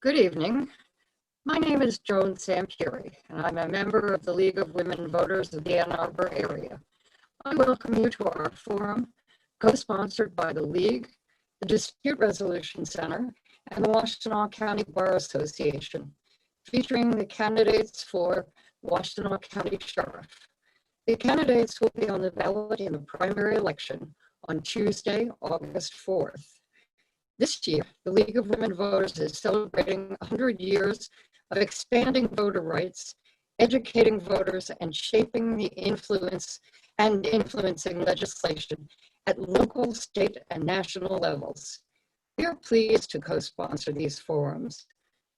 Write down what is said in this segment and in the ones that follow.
Good evening. My name is Joan Sampieri, and I'm a member of the League of Women Voters of the Ann Arbor area. I welcome you to our forum, co-sponsored by the League, the Dispute Resolution Center, and the Washtenaw County Bar Association, featuring the candidates for Washtenaw County Sheriff. The candidates will be on the ballot in the primary election on Tuesday, August 4th. This year, the League of Women Voters is celebrating 100 years of expanding voter rights, educating voters, and shaping the influencing legislation at local, state, and national levels. We are pleased to co-sponsor these forums.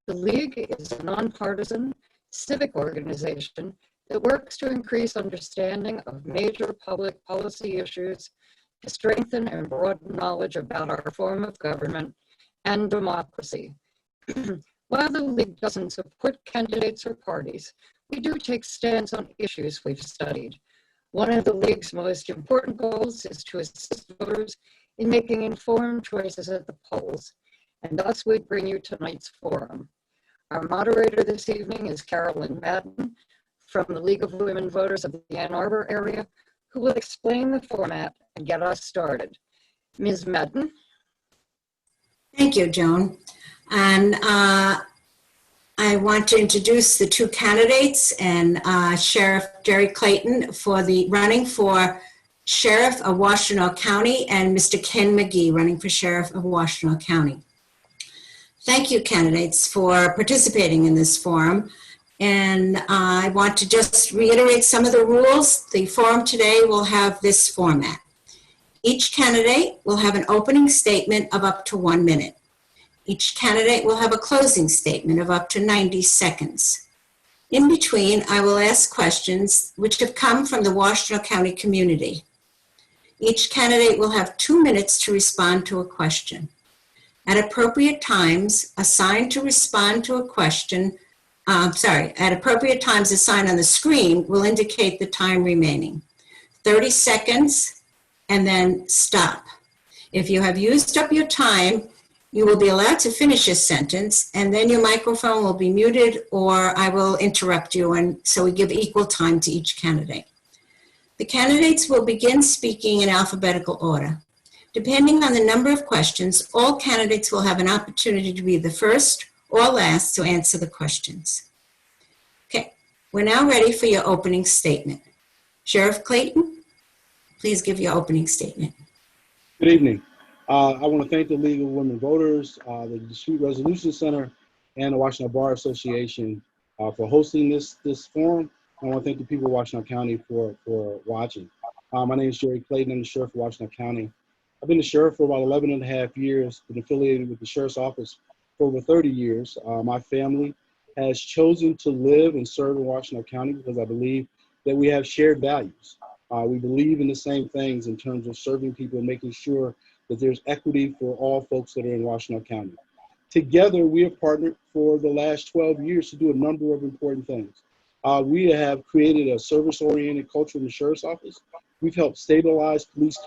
The League is a nonpartisan civic organization that works to increase understanding of major public policy issues, to strengthen and broaden knowledge about our form of government and democracy. While the League doesn't support candidates or parties, we do take stands on issues we've studied. One of the League's most important goals is to assist voters in making informed choices at the polls, and thus we bring you tonight's forum. Our moderator this evening is Carolyn Madden from the League of Women Voters of the Ann Arbor area, who will explain the format and get us started. Ms. Madden. Thank you, Joan. And I want to introduce the two candidates and Sheriff Jerry Clayton running for Sheriff of Washtenaw County, and Mr. Ken Mcgee running for Sheriff of Washtenaw County. Thank you, candidates, for participating in this forum. And I want to just reiterate some of the rules. The forum today will have this format. Each candidate will have an opening statement of up to 1 minute. Each candidate will have a closing statement of up to 90 seconds. In between, I will ask questions which have come from the Washtenaw County community. Each candidate will have 2 minutes to respond to a question. At appropriate times assigned to respond to a question, at appropriate times assigned on the screen will indicate the time remaining. 30 seconds, and then stop. If you have used up your time, you will be allowed to finish a sentence, and then your microphone will be muted, or I will interrupt you, and so we give equal time to each candidate. The candidates will begin speaking in alphabetical order. Depending on the number of questions, all candidates will have an opportunity to be the first or last to answer the questions. Okay, we're now ready for your opening statement. Sheriff Clayton, please give your opening statement. Good evening. I want to thank the League of Women Voters, the Dispute Resolution Center, and the Washtenaw Bar Association for hosting this forum. I want to thank the people of Washtenaw County for watching. My name is Jerry Clayton. I'm the Sheriff of Washtenaw County. I've been the Sheriff for about 11 and a half years, been affiliated with the Sheriff's Office for over 30 years. My family has chosen to live and serve in Washtenaw County because I believe that we have shared values. We believe in the same things in terms of serving people and making sure that there's equity for all folks that are in Washtenaw County. Together, we have partnered for the last 12 years to do a number of important things. We have created a service-oriented culture in the Sheriff's Office. We've helped stabilize police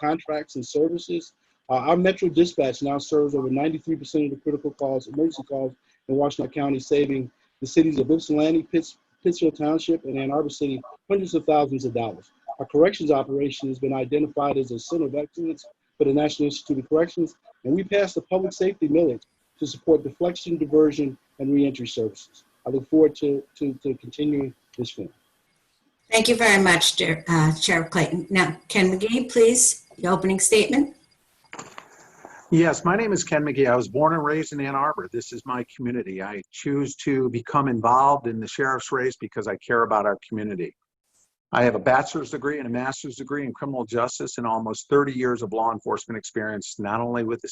contracts and services. Our Metro Dispatch now serves over 93% of the critical calls, emergency calls in Washtenaw County, saving the cities of Ypsilanti, Pittsfield Township, and Ann Arbor City hundreds of thousands of dollars. Our corrections operation has been identified as a center of excellence for the National Institute of Corrections, and we passed a public safety millage to support deflection, diversion, and reentry services. I look forward to continuing this forum. Thank you very much, Sheriff Clayton. Now, Ken Mcgee, please, your opening statement. Yes, my name is Ken Mcgee. I was born and raised in Ann Arbor. This is my community. I choose to become involved in the sheriff's race because I care about our community. I have a bachelor's degree and a master's degree in criminal justice and almost 30 years of law enforcement experience, not only with the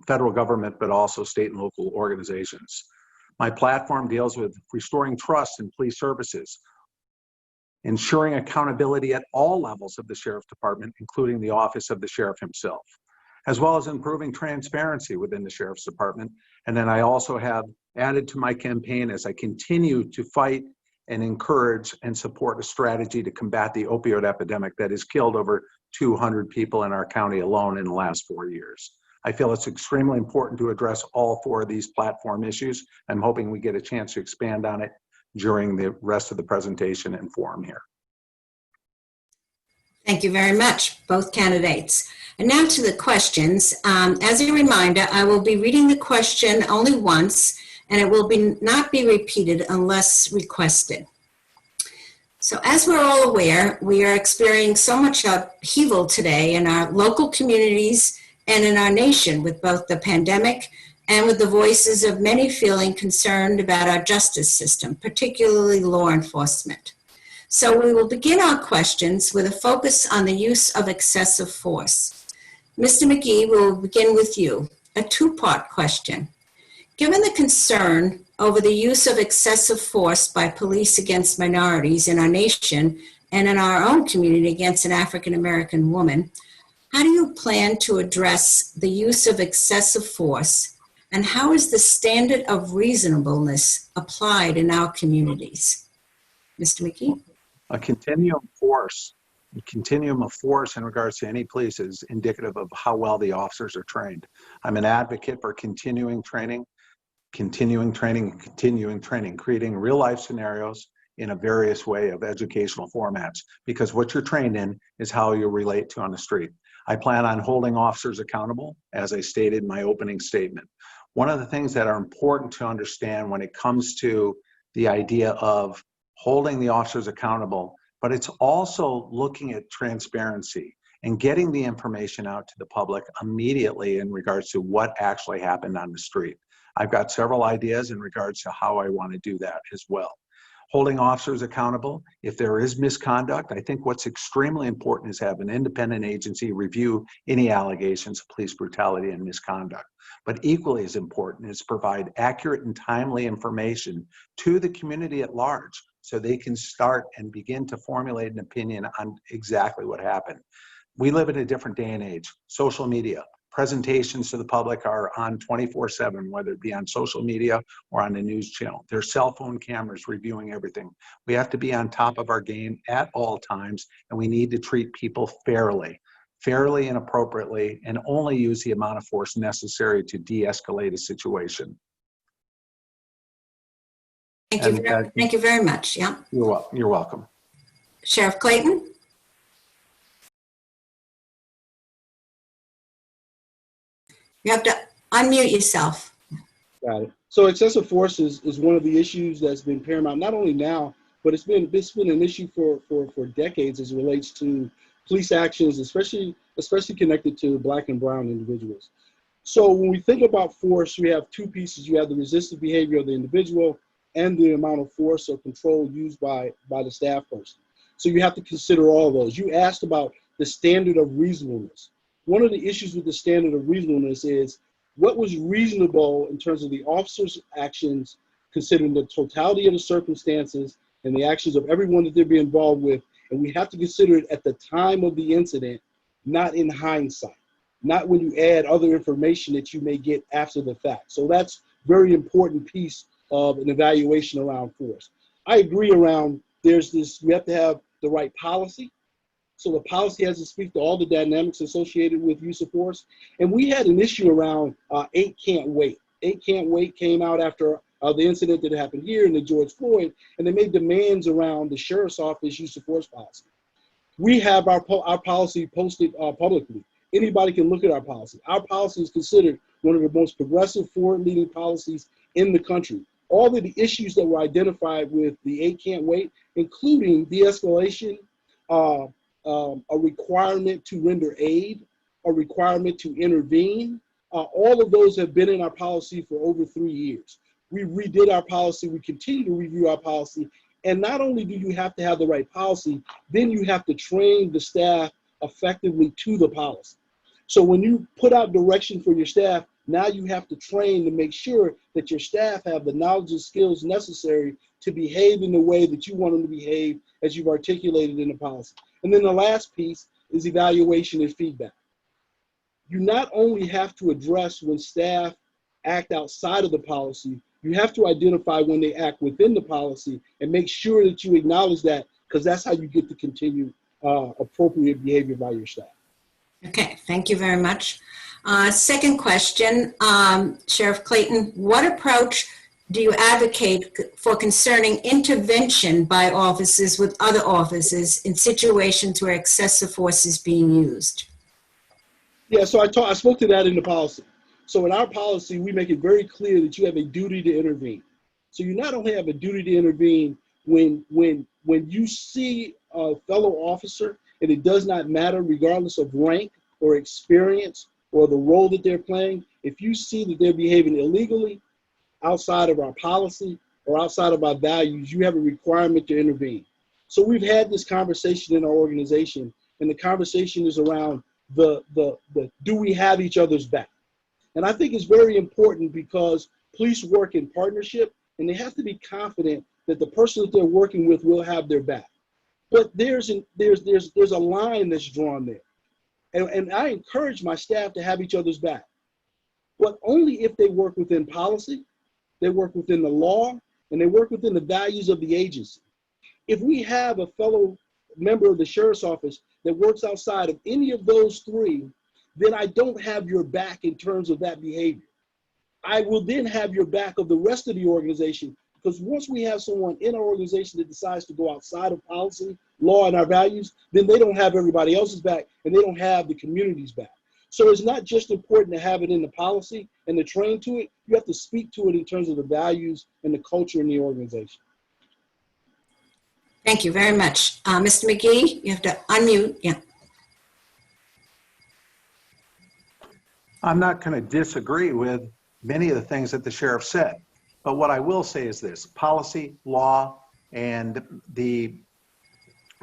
federal government, but also state and local organizations. My platform deals with restoring trust in police services, ensuring accountability at all levels of the Sheriff's Department, including the office of the Sheriff himself, as well as improving transparency within the Sheriff's Department. And then I also have added to my campaign as I continue to fight and encourage and support a strategy to combat the opioid epidemic that has killed over 200 people in our county alone in the last 4 years. I feel it's extremely important to address all four of these platform issues. I'm hoping we get a chance to expand on it during the rest of the presentation and forum here. Thank you very much, both candidates. And now to the questions. As a reminder, I will be reading the question only once, and it will not be repeated unless requested. So as we're all aware, we are experiencing so much upheaval today in our local communities and in our nation with both the pandemic and with the voices of many feeling concerned about our justice system, particularly law enforcement. So we will begin our questions with a focus on the use of excessive force. Mr. Mcgee, we'll begin with you. A two-part question. Given the concern over the use of excessive force by police against minorities in our nation and in our own community against an African-American woman, how do you plan to address the use of excessive force, and how is the standard of reasonableness applied in our communities? Mr. Mcgee? A continuum of force in regards to any police is indicative of how well the officers are trained. I'm an advocate for continuing training, creating real life scenarios in a various way of educational formats, because what you're trained in is how you relate to on the street. I plan on holding officers accountable, as I stated in my opening statement. One of the things that are important to understand when it comes to the idea of holding the officers accountable, but it's also looking at transparency and getting the information out to the public immediately in regards to what actually happened on the street. I've got several ideas in regards to how I want to do that as well. Holding officers accountable, if there is misconduct, I think what's extremely important is have an independent agency review any allegations of police brutality and misconduct. But equally as important is provide accurate and timely information to the community at large so they can start and begin to formulate an opinion on exactly what happened. We live in a different day and age. Social media, presentations to the public are on 24/7, whether it be on social media or on the news channel. There's cell phone cameras reviewing everything. We have to be on top of our game at all times, and we need to treat people fairly and appropriately, and only use the amount of force necessary to de-escalate a situation. Thank you very much. Yeah. You're welcome. Sheriff Clayton? You have to unmute yourself. Got it. So excessive force is one of the issues that's been paramount, not only now, but it's been an issue for decades as it relates to police actions, especially connected to Black and brown individuals. So when we think about force, we have two pieces. You have the resistive behavior of the individual and the amount of force or control used by the staff person. So you have to consider all of those. You asked about the standard of reasonableness. One of the issues with the standard of reasonableness is what was reasonable in terms of the officer's actions, considering the totality of the circumstances and the actions of everyone that they'd be involved with. And we have to consider it at the time of the incident, not in hindsight, not when you add other information that you may get after the fact. So that's a very important piece of an evaluation around force. I agree around we have to have the right policy. So the policy has to speak to all the dynamics associated with use of force. And we had an issue around 8 Can't Wait. 8 Can't Wait came out after the incident that happened here in the George Floyd, and they made demands around the sheriff's office use of force policy. We have our policy posted publicly. Anybody can look at our policy. Our policy is considered one of the most progressive, forward-leaning policies in the country. All of the issues that were identified with the 8 Can't Wait, including de-escalation, a requirement to render aid, a requirement to intervene, all of those have been in our policy for over 3 years. We redid our policy. We continue to review our policy. And not only do you have to have the right policy, then you have to train the staff effectively to the policy. So when you put out direction for your staff, now you have to train to make sure that your staff have the knowledge and skills necessary to behave in the way that you want them to behave as you've articulated in the policy. And then the last piece is evaluation and feedback. You not only have to address when staff act outside of the policy, you have to identify when they act within the policy and make sure that you acknowledge that, because that's how you get to continue appropriate behavior by your staff. Okay, thank you very much. Second question, Sheriff Clayton, what approach do you advocate for concerning intervention by officers with other officers in situations where excessive force is being used? Yeah, so I spoke to that in the policy. So in our policy, we make it very clear that you have a duty to intervene. So you not only have a duty to intervene when you see a fellow officer, and it does not matter regardless of rank or experience or the role that they're playing, if you see that they're behaving illegally outside of our policy or outside of our values, you have a requirement to intervene. So we've had this conversation in our organization, and the conversation is around the do we have each other's back? And I think it's very important because police work in partnership, and they have to be confident that the person that they're working with will have their back. But there's a line that's drawn there. And I encourage my staff to have each other's back, but only if they work within policy, they work within the law, and they work within the values of the agency. If we have a fellow member of the sheriff's office that works outside of any of those three, then I don't have your back in terms of that behavior. I will then have your back of the rest of the organization, because once we have someone in our organization that decides to go outside of policy, law, and our values, then they don't have everybody else's back, and they don't have the community's back. So it's not just important to have it in the policy and to train to it, you have to speak to it in terms of the values and the culture in the organization. Thank you very much. Mr. McGee, you have to unmute. Yeah. I'm not going to disagree with many of the things that the sheriff said, but what I will say is this: policy, law, and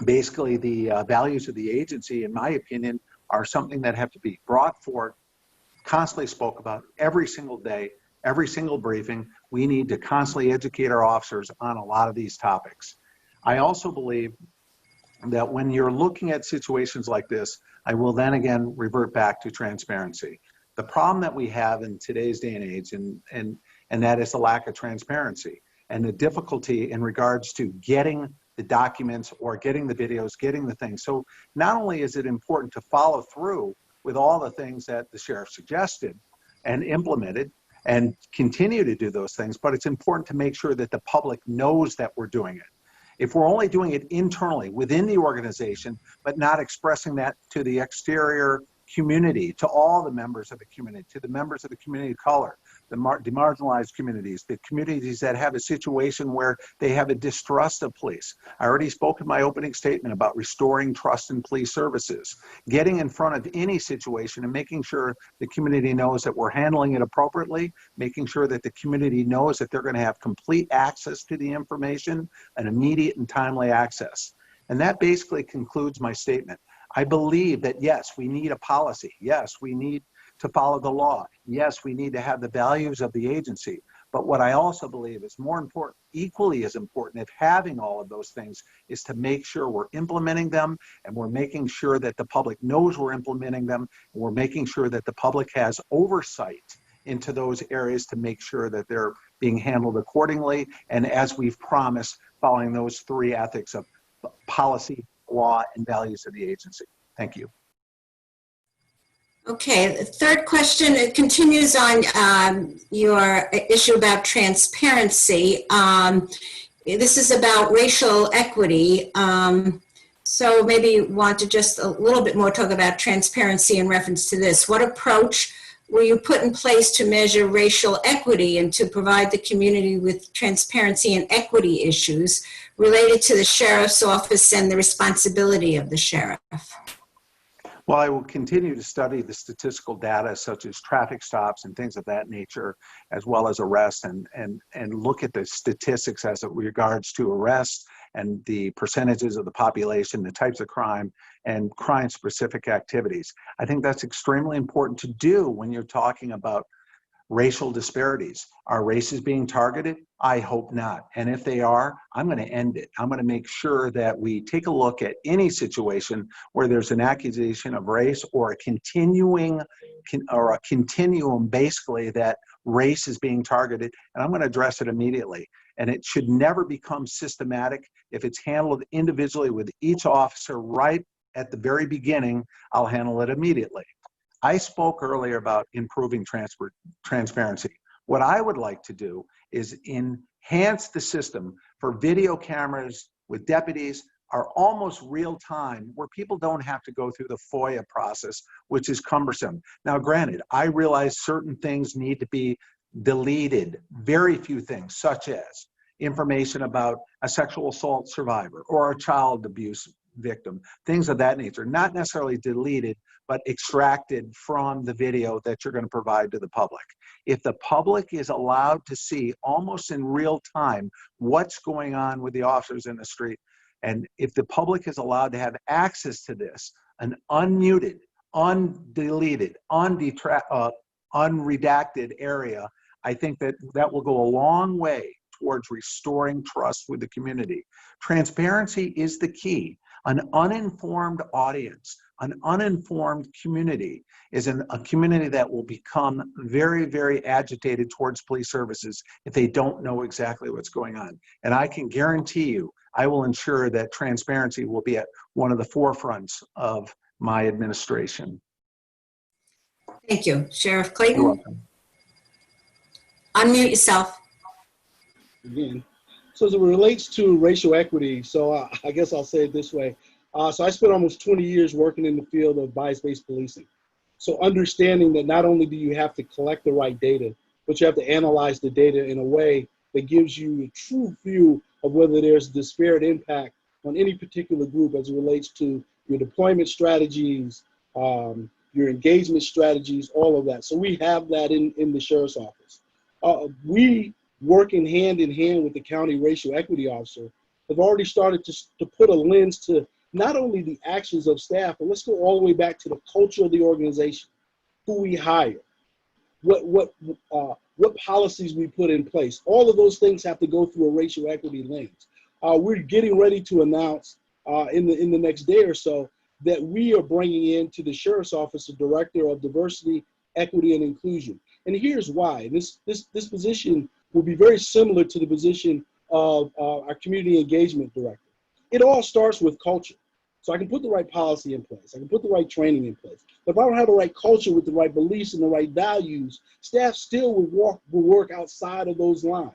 basically the values of the agency, in my opinion, are something that have to be brought forward, constantly spoke about every single day, every single briefing. We need to constantly educate our officers on a lot of these topics. I also believe that when you're looking at situations like this, I will then again revert back to transparency. The problem that we have in today's day and age, and that is the lack of transparency and the difficulty in regards to getting the documents or getting the videos, getting the things. So not only is it important to follow through with all the things that the sheriff suggested and implemented and continue to do those things, but it's important to make sure that the public knows that we're doing it. If we're only doing it internally within the organization, but not expressing that to the exterior community, to all the members of the community, to the members of the community of color, the demarginalized communities, the communities that have a situation where they have a distrust of police. I already spoke in my opening statement about restoring trust in police services, getting in front of any situation and making sure the community knows that we're handling it appropriately, making sure that the community knows that they're going to have complete access to the information and immediate and timely access. And that basically concludes my statement. I believe that yes, we need a policy. Yes, we need to follow the law. Yes, we need to have the values of the agency. But what I also believe is more important, equally as important, if having all of those things, is to make sure we're implementing them, and we're making sure that the public knows we're implementing them, and we're making sure that the public has oversight into those areas to make sure that they're being handled accordingly. And as we've promised, following those three ethics of policy, law, and values of the agency. Thank you. Okay, the third question, it continues on your issue about transparency. This is about racial equity. So maybe you want to just a little bit more talk about transparency in reference to this. What approach will you put in place to measure racial equity and to provide the community with transparency and equity issues related to the sheriff's office and the responsibility of the sheriff? Well, I will continue to study the statistical data such as traffic stops and things of that nature, as well as arrests, and look at the statistics as it regards to arrests and the percentages of the population, the types of crime, and crime-specific activities. I think that's extremely important to do when you're talking about racial disparities. Are races being targeted? I hope not. And if they are, I'm going to end it. I'm going to make sure that we take a look at any situation where there's an accusation of race or a continuum basically that race is being targeted, and I'm going to address it immediately. And it should never become systematic. If it's handled individually with each officer right at the very beginning, I'll handle it immediately. I spoke earlier about improving transparency. What I would like to do is enhance the system for video cameras with deputies are almost real time, where people don't have to go through the FOIA process, which is cumbersome. Now, granted, I realize certain things need to be deleted, very few things, such as information about a sexual assault survivor or a child abuse victim, things of that nature, not necessarily deleted, but extracted from the video that you're going to provide to the public. If the public is allowed to see almost in real time what's going on with the officers in the street, and if the public is allowed to have access to this, an unmuted, undeleted, unredacted area, I think that that will go a long way towards restoring trust with the community. Transparency is the key. An uninformed audience, an uninformed community is a community that will become very, very agitated towards police services if they don't know exactly what's going on. And I can guarantee you, I will ensure that transparency will be at one of the forefronts of my administration. Thank you. Sheriff You're Clayton, welcome. unmute yourself. Again. So as it relates to racial equity, so I guess I'll say it this way. So I spent almost 20 years working in the field of bias-based policing. So understanding that not only do you have to collect the right data, but you have to analyze the data in a way that gives you a true view of whether there's disparate impact on any particular group as it relates to your deployment strategies, your engagement strategies, all of that. So we have that in the sheriff's office. We, working hand in hand with the county racial equity officer, have already started to put a lens to not only the actions of staff, but let's go all the way back to the culture of the organization, who we hire, what policies we put in place. All of those things have to go through a racial equity lens. We're getting ready to announce in the next day or so that we are bringing into the sheriff's office a director of diversity, equity, and inclusion. And here's why. This position will be very similar to the position of our community engagement director. It all starts with culture. So I can put the right policy in place. I can put the right training in place. But if I don't have the right culture with the right beliefs and the right values, staff still will work outside of those lines.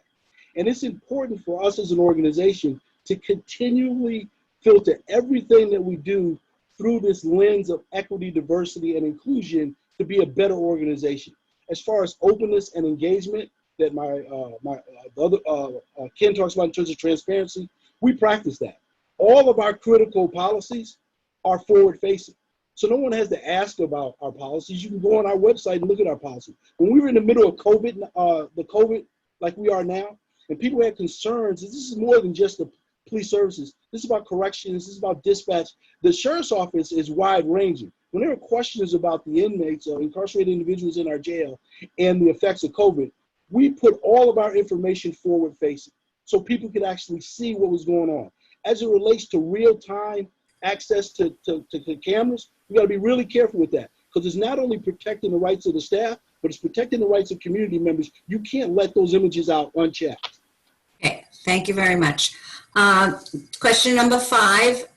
And it's important for us as an organization to continually filter everything that we do through this lens of equity, diversity, and inclusion to be a better organization. As far as openness and engagement that Ken talks about in terms of transparency, we practice that. All of our critical policies are forward-facing. So no one has to ask about our policies. You can go on our website and look at our policy. When we were in the middle of COVID, the COVID like we are now, and people had concerns, this is more than just the police services. This is about corrections. This is about dispatch. The sheriff's office is wide-ranging. When there are questions about the inmates or incarcerated individuals in our jail and the effects of COVID, we put all of our information forward-facing so people could actually see what was going on. As it relates to real-time access to cameras, we got to be really careful with that, because it's not only protecting the rights of the staff, but it's protecting the rights of community members. You can't let those images out unchecked. Okay, thank you very much. Question number 5,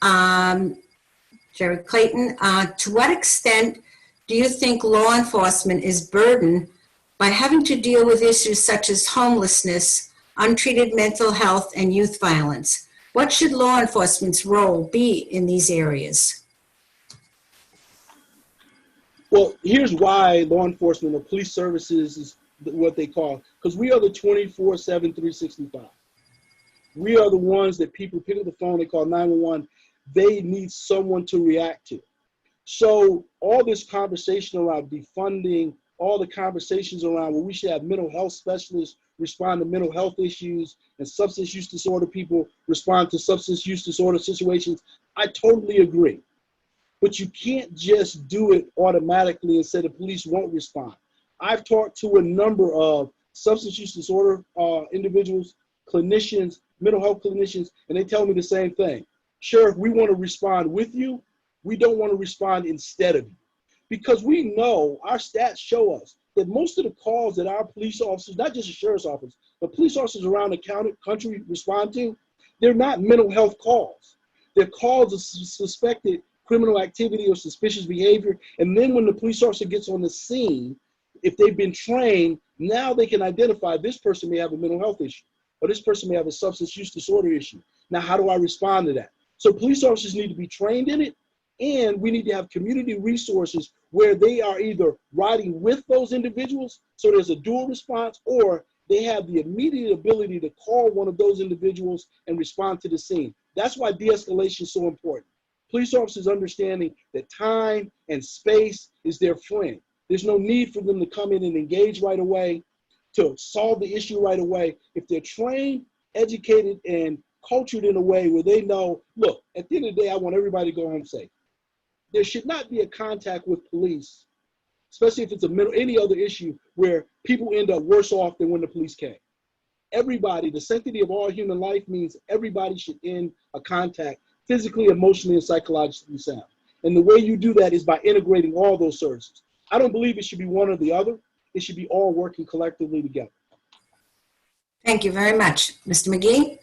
Sheriff Clayton, to what extent do you think law enforcement is burdened by having to deal with issues such as homelessness, untreated mental health, and youth violence? What should law enforcement's role be in these areas? Well, here's why law enforcement or police services is what they call, because we are the 24/7, 365. We are the ones that people pick up the phone, they call 911, they need someone to react to. So all this conversation around defunding, all the conversations around where we should have mental health specialists respond to mental health issues and substance use disorder people respond to substance use disorder situations, I totally agree. But you can't just do it automatically and say the police won't respond. I've talked to a number of substance use disorder individuals, clinicians, mental health clinicians, and they tell me the same thing. Sheriff, we want to respond with you. We don't want to respond instead of you. Because we know, our stats show us that most of the calls that our police officers, not just the sheriff's office, but police officers around the country respond to, they're not mental health calls. They're calls of suspected criminal activity or suspicious behavior. And then when the police officer gets on the scene, if they've been trained, now they can identify this person may have a mental health issue, or this person may have a substance use disorder issue. Now, how do I respond to that? So police officers need to be trained in it, and we need to have community resources where they are either riding with those individuals, so there's a dual response, or they have the immediate ability to call one of those individuals and respond to the scene. That's why de-escalation is so important. Police officers understanding that time and space is their friend. There's no need for them to come in and engage right away, to solve the issue right away. If they're trained, educated, and cultured in a way where they know, look, at the end of the day, I want everybody to go home safe. There should not be a contact with police, especially if it's any other issue where people end up worse off than when the police came. Everybody, the sanctity of all human life means everybody should end a contact physically, emotionally, and psychologically sound. And the way you do that is by integrating all those services. I don't believe it should be one or the other. It should be all working collectively together. Thank you very much. Mr. McGee?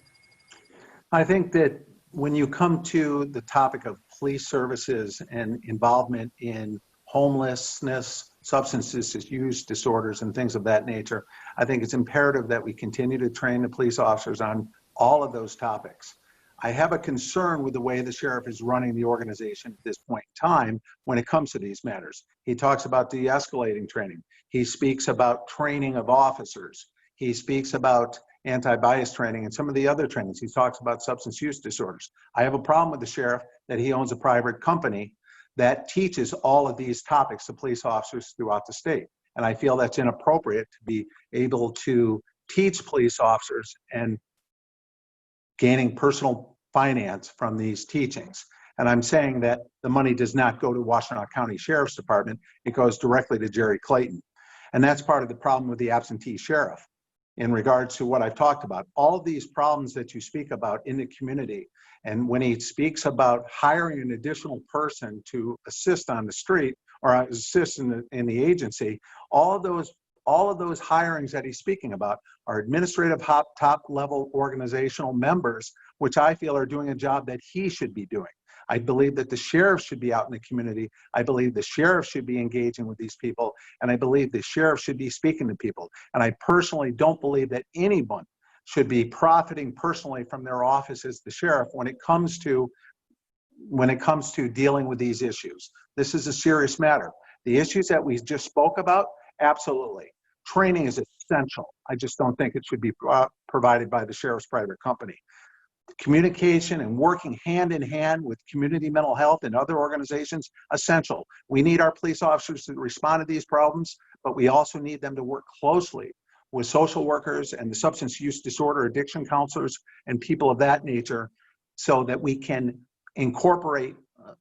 I think that when you come to the topic of police services and involvement in homelessness, substance use disorders, and things of that nature, I think it's imperative that we continue to train the police officers on all of those topics. I have a concern with the way the sheriff is running the organization at this point in time when it comes to these matters. He talks about de-escalating training. He speaks about training of officers. He speaks about anti-bias training and some of the other trainings. He talks about substance use disorders. I have a problem with the sheriff that he owns a private company that teaches all of these topics to police officers throughout the state. And I feel that's inappropriate to be able to teach police officers and gaining personal finance from these teachings. And I'm saying that the money does not go to Washtenaw County Sheriff's Department, it goes directly to Jerry Clayton. And that's part of the problem with the absentee sheriff in regards to what I've talked about. All of these problems that you speak about in the community, and when he speaks about hiring an additional person to assist on the street or assist in the agency, all of those hirings that he's speaking about are administrative top level organizational members, which I feel are doing a job that he should be doing. I believe that the sheriff should be out in the community. I believe the sheriff should be engaging with these people. And I believe the sheriff should be speaking to people. And I personally don't believe that anyone should be profiting personally from their office as the sheriff when it comes to dealing with these issues. This is a serious matter. The issues that we just spoke about, absolutely. Training is essential. I just don't think it should be provided by the sheriff's private company. Communication and working hand in hand with community mental health and other organizations, essential. We need our police officers to respond to these problems, but we also need them to work closely with social workers and the substance use disorder addiction counselors and people of that nature so that we can incorporate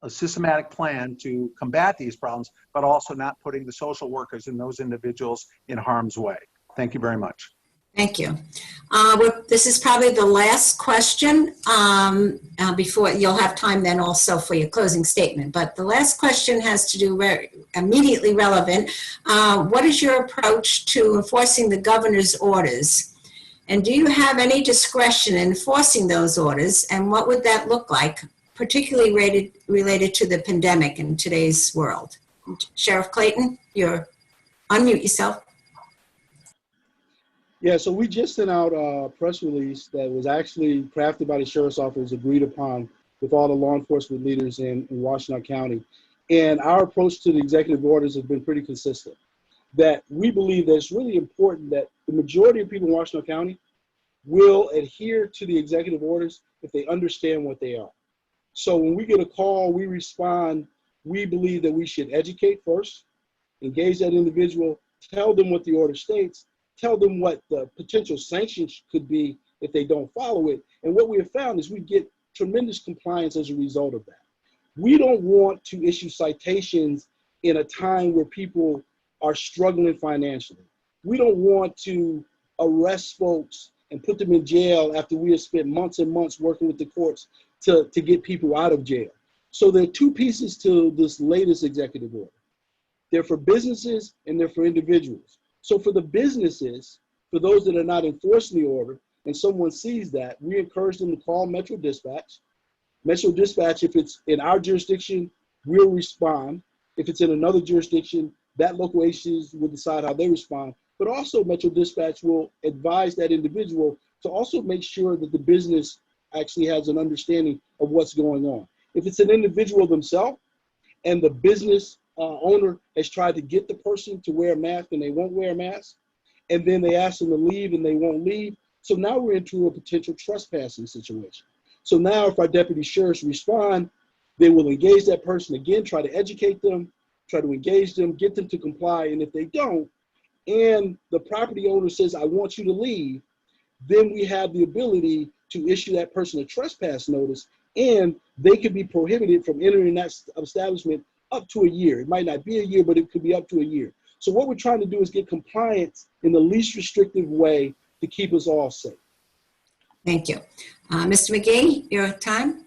a systematic plan to combat these problems, but also not putting the social workers and those individuals in harm's way. Thank you very much. Thank you. This is probably the last question before you'll have time then also for your closing statement. But the last question has to do very immediately relevant. What is your approach to enforcing the governor's orders? And do you have any discretion in enforcing those orders? And what would that look like, particularly related to the pandemic in today's world? Sheriff Clayton, unmute yourself. Yeah, so we just sent out a press release that was actually crafted by the sheriff's office, agreed upon with all the law enforcement leaders in Washtenaw County. And our approach to the executive orders has been pretty consistent. That we believe that it's really important that the majority of people in Washtenaw County will adhere to the executive orders if they understand what they are. So when we get a call, we respond. We believe that we should educate first, engage that individual, tell them what the order states, tell them what the potential sanctions could be if they don't follow it. And what we have found is we get tremendous compliance as a result of that. We don't want to issue citations in a time where people are struggling financially. We don't want to arrest folks and put them in jail after we have spent months and months working with the courts to get people out of jail. So there are two pieces to this latest executive order. They're for businesses and they're for individuals. So for the businesses, for those that are not enforcing the order, and someone sees that, we encourage them to call Metro Dispatch Metro Dispatch, if it's in our jurisdiction, will respond. If it's in another jurisdiction, that local agencies will decide how they respond. But also Metro Dispatch will advise that individual to also make sure that the business actually has an understanding of what's going on. If it's an individual themselves and the business owner has tried to get the person to wear a mask and they won't wear a mask, and then they ask them to leave and they won't leave. So now we're into a potential trespassing situation. So now if our deputy sheriffs respond, they will engage that person again, try to educate them, try to engage them, get them to comply. And if they don't, and the property owner says, I want you to leave, then we have the ability to issue that person a trespass notice, and they could be prohibited from entering that establishment up to a year. It might not be a year, but it could be up to a year. So what we're trying to do is get compliance in the least restrictive way to keep us all safe. Thank you. Mr. Mcgee, your time.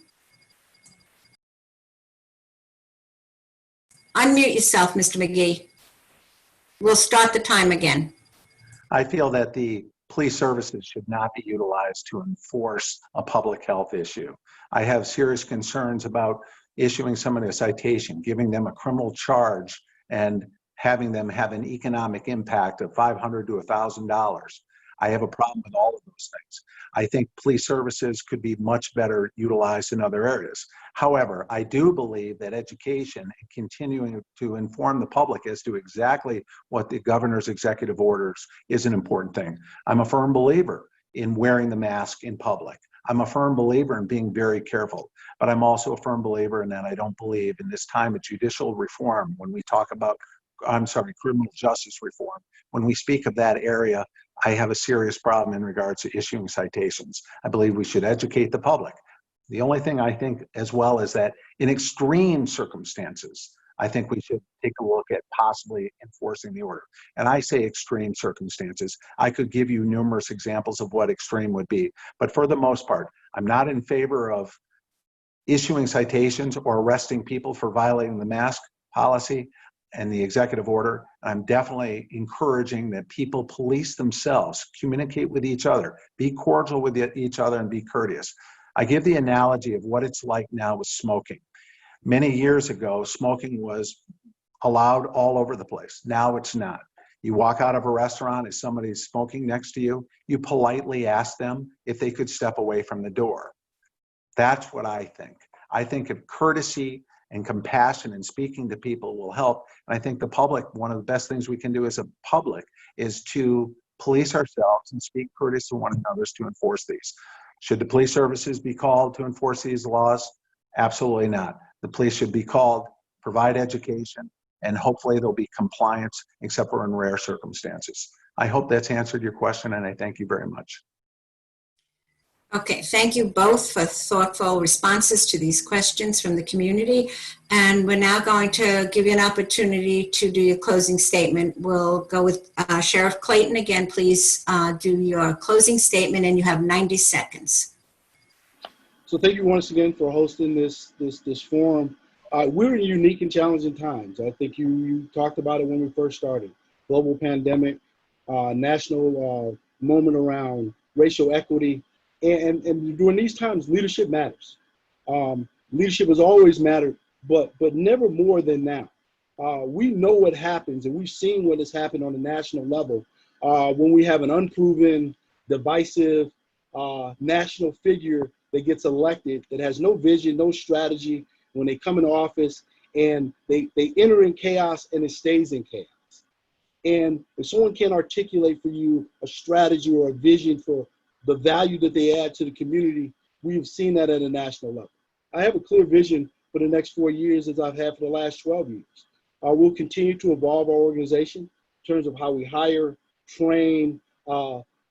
Unmute yourself, Mr. Mcgee. We'll start the time again. I feel that the police services should not be utilized to enforce a public health issue. I have serious concerns about issuing somebody a citation, giving them a criminal charge, and having them have an economic impact of $500 to $1,000. I have a problem with all of those things. I think police services could be much better utilized in other areas. However, I do believe that education and continuing to inform the public as to exactly what the governor's executive orders is an important thing. I'm a firm believer in wearing the mask in public. I'm a firm believer in being very careful, but I'm also a firm believer in that I don't believe in this time of judicial reform when we talk about, criminal justice reform. When we speak of that area, I have a serious problem in regards to issuing citations. I believe we should educate the public. The only thing I think as well is that in extreme circumstances, I think we should take a look at possibly enforcing the order. And I say extreme circumstances. I could give you numerous examples of what extreme would be, but for the most part, I'm not in favor of issuing citations or arresting people for violating the mask policy and the executive order. I'm definitely encouraging that people police themselves, communicate with each other, be cordial with each other, and be courteous. I give the analogy of what it's like now with smoking. Many years ago, smoking was allowed all over the place. Now it's not. You walk out of a restaurant, if somebody's smoking next to you, you politely ask them if they could step away from the door. That's what I think. I think if courtesy and compassion and speaking to people will help. And I think the public, one of the best things we can do as a public is to police ourselves and speak courteous to one another to enforce these. Should the police services be called to enforce these laws? Absolutely not. The police should be called, provide education, and hopefully there'll be compliance, except for in rare circumstances. I hope that's answered your question, and I thank you very much. Okay, thank you both for thoughtful responses to these questions from the community. And we're now going to give you an opportunity to do your closing statement. We'll go with Sheriff Clayton again. Please do your closing statement, and you have 90 seconds. So thank you once again for hosting this forum. We're in unique and challenging times. I think you talked about it when we first started. Global pandemic, national moment around racial equity. And during these times, leadership matters. Leadership has always mattered, but never more than now. We know what happens, and we've seen what has happened on a national level when we have an unproven, divisive national figure that gets elected that has no vision, no strategy when they come into office, and they enter in chaos and it stays in chaos. And if someone can't articulate for you a strategy or a vision for the value that they add to the community, we've seen that at a national level. I have a clear vision for the next 4 years as I've had for the last 12 years. We'll continue to evolve our organization in terms of how we hire, train,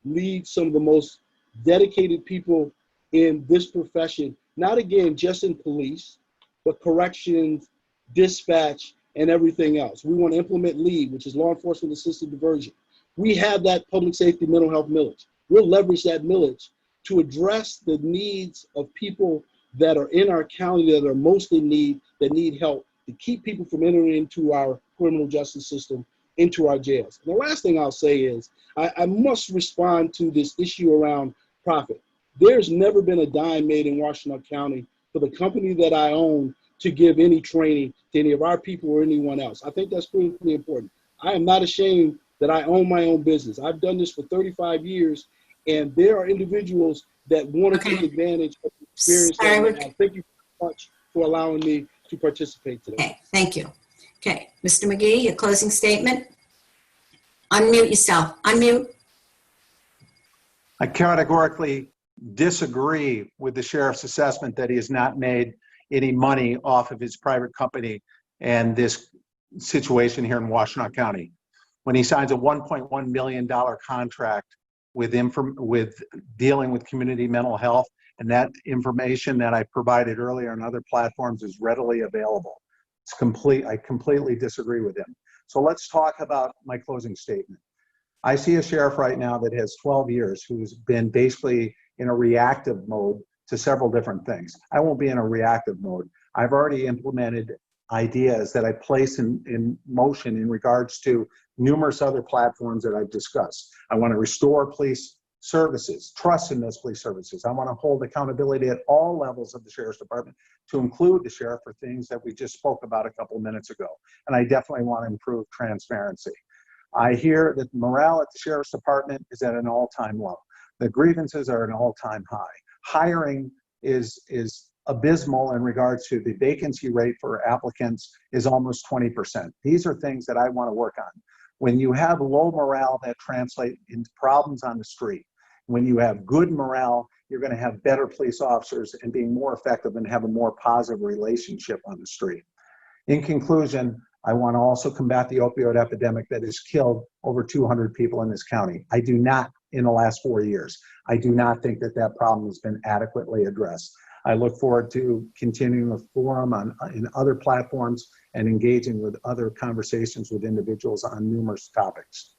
lead some of the most dedicated people in this profession, not again just in police, but corrections, dispatch, and everything else. We want to implement LEAD, which is law enforcement assisted diversion. We have that public safety mental health millage. We'll leverage that millage to address the needs of people that are in our county that are most in need, that need help, to keep people from entering into our criminal justice system, into our jails. And the last thing I'll say is, I must respond to this issue around profit. There's never been a dime made in Washington County for the company that I own to give any training to any of our people or anyone else. I think that's critically important. I am not ashamed that I own my own business. I've done this for 35 years, and there are individuals that want to take advantage of the experience that I have. Thank you so much for allowing me to participate today. Okay, thank you. Okay, Mr. McGee, your closing statement. Unmute yourself. Unmute. I categorically disagree with the sheriff's assessment that he has not made any money off of his private company and this situation here in Washtenaw County. When he signs a $1.1 million contract with dealing with community mental health, and that information that I provided earlier on other platforms is readily available. I completely disagree with him. So let's talk about my closing statement. I see a sheriff right now that has 12 years who's been basically in a reactive mode to several different things. I won't be in a reactive mode. I've already implemented ideas that I place in motion in regards to numerous other platforms that I've discussed. I want to restore police services, trust in those police services. I want to hold accountability at all levels of the sheriff's department, to include the sheriff for things that we just spoke about a couple of minutes ago. And I definitely want to improve transparency. I hear that morale at the sheriff's department is at an all-time low. The grievances are at an all-time high. Hiring is abysmal in regards to the vacancy rate for applicants is almost 20%. These are things that I want to work on. When you have low morale, that translates into problems on the street. When you have good morale, you're going to have better police officers and being more effective and have a more positive relationship on the street. In conclusion, I want to also combat the opioid epidemic that has killed over 200 people in this county. I do not, in the last 4 years, I do not think that that problem has been adequately addressed. I look forward to continuing the forum in other platforms and engaging with other conversations with individuals on numerous topics.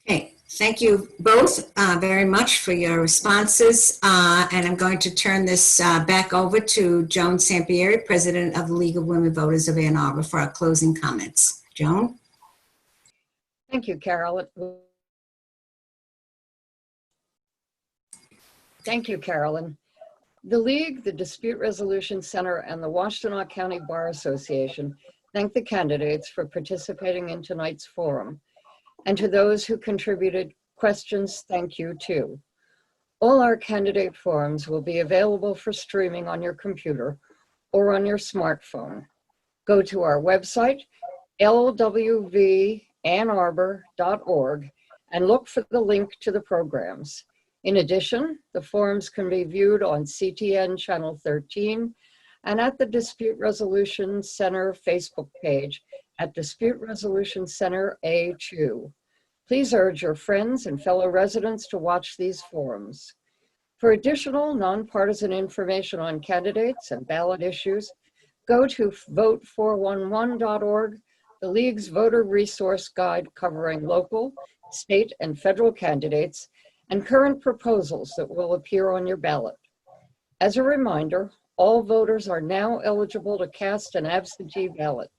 Okay, thank you both very much for your responses. And I'm going to turn this back over to Joan Sampieri, President of the League of Women Voters of Ann Arbor, for our closing comments. Joan? Thank you, Carolyn. Thank you, Carolyn. The League, the Dispute Resolution Center, and the Washtenaw County Bar Association thank the candidates for participating in tonight's forum. And to those who contributed questions, thank you too. All our candidate forums will be available for streaming on your computer or on your smartphone. Go to our website, lwvannarbor.org, and look for the link to the programs. In addition, the forums can be viewed on CTN Channel 13 and at the Dispute Resolution Center Facebook page at Dispute Resolution Center A2. Please urge your friends and fellow residents to watch these forums. For additional nonpartisan information on candidates and ballot issues, go to vote411.org, the League's voter resource guide covering local, state, and federal candidates and current proposals that will appear on your ballot. As a reminder, all voters are now eligible to cast an absentee ballot.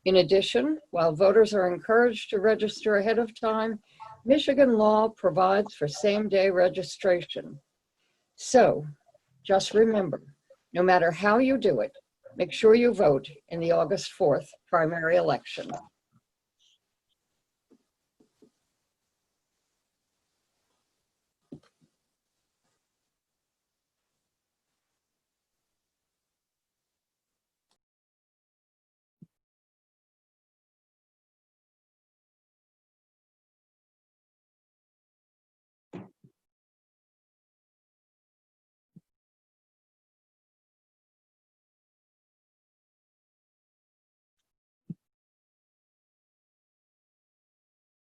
In addition, while voters are encouraged to register ahead of time, Michigan law provides for same-day registration. So, just remember, no matter how you do it, make sure you vote in the August 4th primary election.